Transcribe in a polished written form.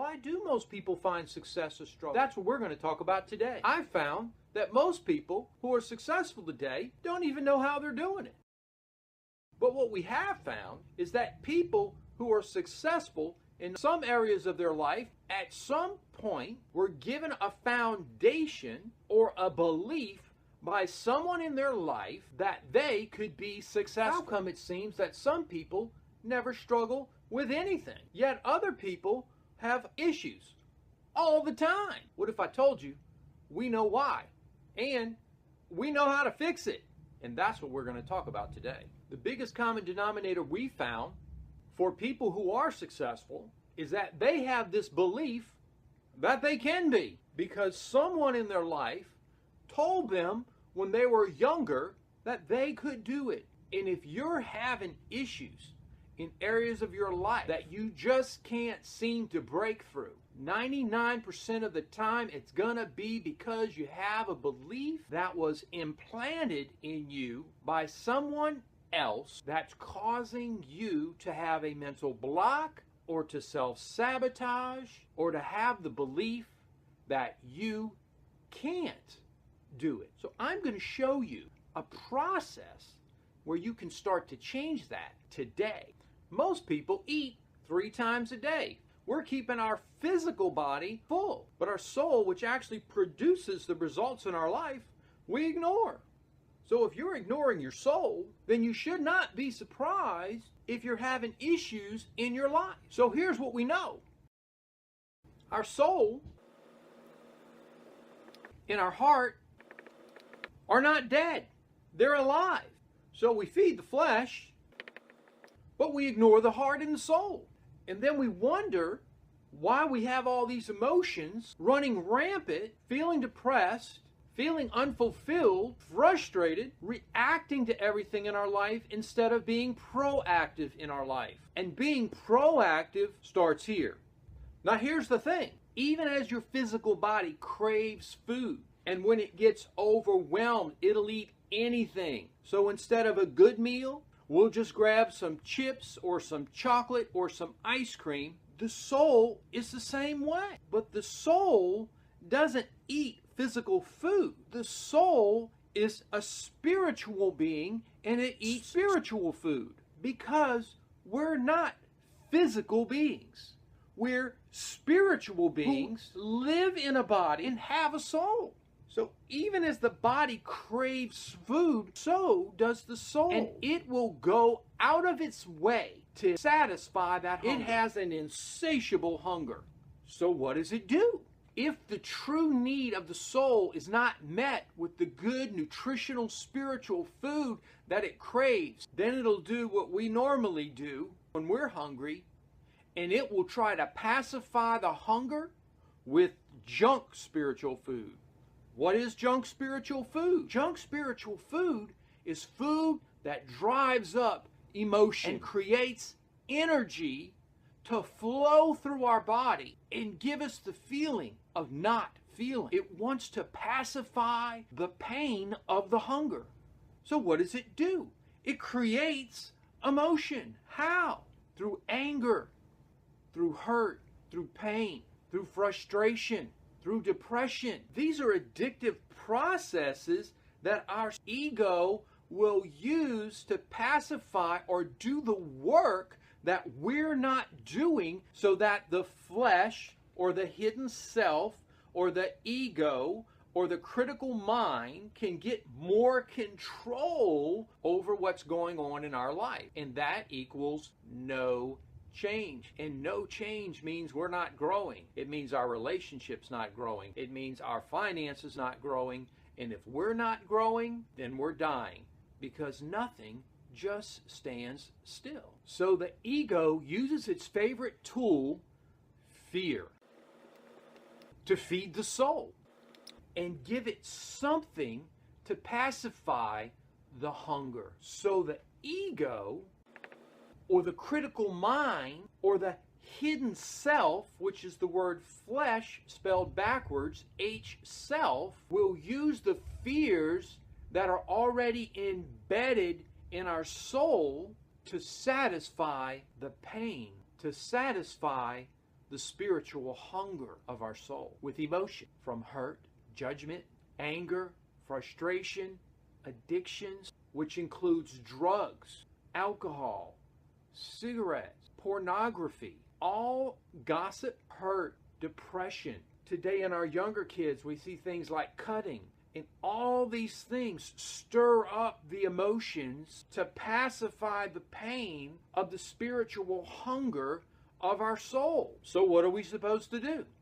Why do most people find success a struggle? That's what we're going to talk about today. I found that most people who are successful today don't even know how they're doing it. But what we have found is that people who are successful in some areas of their life at some point were given a foundation or a belief by someone in their life that they could be successful. How come it seems that some people never struggle with anything, yet other people have issues all the time? What if I told you we know why and we know how to fix it? And that's what we're going to talk about today. The biggest common denominator we found for people who are successful is that they have this belief that they can be, because someone in their life told them when they were younger that they could do it. And if you're having issues in areas of your life that you just can't seem to break through, 99% of the time it's gonna be because you have a belief that was implanted in you by someone else that's causing you to have a mental block, or to self-sabotage, or to have the belief that you can't do it. So I'm going to show you a process where you can start to change that today. Most people eat 3 times a day. We're keeping our physical body full, but our soul, which actually produces the results in our life, we ignore. So if you're ignoring your soul, then you should not be surprised if you're having issues in your life. So here's what we know. Our soul and our heart are not dead. They're alive. So we feed the flesh, but we ignore the heart and the soul. And then we wonder why we have all these emotions running rampant, feeling depressed, feeling unfulfilled, frustrated, reacting to everything in our life instead of being proactive in our life. And being proactive starts here. Now here's the thing. Even as your physical body craves food, and when it gets overwhelmed, it'll eat anything. So instead of a good meal, we'll just grab some chips or some chocolate or some ice cream. The soul is the same way. But the soul doesn't eat physical food. The soul is a spiritual being, and it eats spiritual food, because we're not physical beings. We're spiritual beings who live in a body and have a soul. So even as the body craves food, so does the soul. And it will go out of its way to satisfy that hunger. It has an insatiable hunger. So what does it do? If the true need of the soul is not met with the good, nutritional, spiritual food that it craves, then it'll do what we normally do when we're hungry, and it will try to pacify the hunger with junk spiritual food. What is junk spiritual food? Junk spiritual food is food that drives up emotion and creates energy to flow through our body and give us the feeling of not feeling. It wants to pacify the pain of the hunger. So what does it do? It creates emotion. How? Through anger, through hurt, through pain, through frustration, through depression. These are addictive processes that our ego will use to pacify or do the work that we're not doing, so that the flesh or the hidden self or the ego or the critical mind can get more control over what's going on in our life. And that equals no change. And no change means we're not growing. It means our relationship's not growing. It means our finances not growing. And if we're not growing, then we're dying, because nothing just stands still. So the ego uses its favorite tool, fear, to feed the soul and give it something to pacify the hunger. So the ego, or the critical mind, or the hidden self, which is the word flesh spelled backwards, H-self, will use the fears that are already embedded in our soul to satisfy the pain, to satisfy the spiritual hunger of our soul with emotion from hurt, judgment, anger, frustration, addictions, which includes drugs, alcohol, cigarettes, pornography, all gossip, hurt, depression. Today in our younger kids, we see things like cutting, and all these things stir up the emotions to pacify the pain of the spiritual hunger of our soul. So what are we supposed to do?